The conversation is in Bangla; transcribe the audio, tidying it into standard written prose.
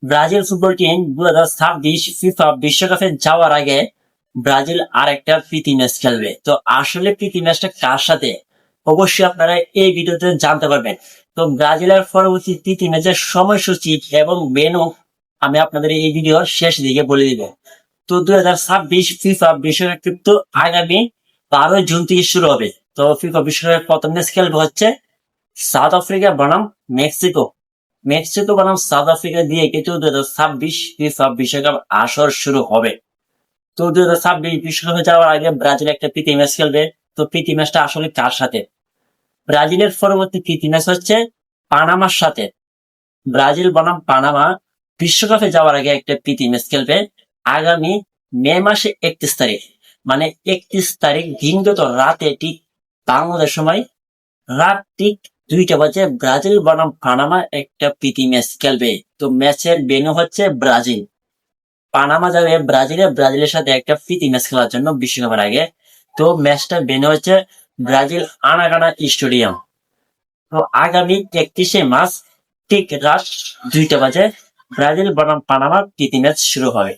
ব্রাজিল ফুটবল টিম 2026 ফিফা বিশ্বকাপে যাওয়ার আগে ব্রাজিল আর একটা প্রীতি ম্যাচ খেলবে। তো আসলে প্রীতি ম্যাচটা কার সাথে, অবশ্যই আপনারা এই ভিডিওতে জানতে পারবেন। তো ব্রাজিলের পরবর্তী প্রীতি ম্যাচের সময়সূচি এবং মেনু আমি আপনাদের এই ভিডিওর শেষ দিকে বলে দিব। তো 2026 ফিফা বিশ্বকাপ কিন্তু আগামী 12 জুন থেকে শুরু হবে। তো ফিফা বিশ্বকাপের প্রথম ম্যাচ খেলবে হচ্ছে সাউথ আফ্রিকা বনাম মেক্সিকো। মেক্সিকো বনাম সাউথ আফ্রিকা দিয়ে কিন্তু 2026 ফিফা বিশ্বকাপ আসর শুরু হবে। তো 2026 বিশ্বকাপে যাওয়ার আগে ব্রাজিল একটা প্রীতি ম্যাচ খেলবে। তো প্রীতি ম্যাচটা আসলে কার সাথে? ব্রাজিলের পরবর্তী প্রীতি ম্যাচ হচ্ছে পানামার সাথে। ব্রাজিল বনাম পানামা বিশ্বকাপে যাওয়ার আগে একটা প্রীতি ম্যাচ খেলবে আগামী মে মাসে 31 তারিখ। মানে 31 তারিখ দিনগত রাতে ঠিক বাংলাদেশ সময় রাত ঠিক 2টা বাজে ব্রাজিল বনাম পানামা একটা প্রীতি ম্যাচ খেলবে। তো ম্যাচের ভেন্যু হচ্ছে ব্রাজিল। পানামা যাবে ব্রাজিলে, ব্রাজিলের সাথে একটা প্রীতি ম্যাচ খেলার জন্য বিশ্বকাপের আগে। তো ম্যাচটা ভেন্যু হচ্ছে ব্রাজিল আনাগানা স্টেডিয়াম। তো আগামী 31শে মার্চ ঠিক রাত 2টা বাজে ব্রাজিল বনাম পানামা প্রীতি ম্যাচ শুরু হবে।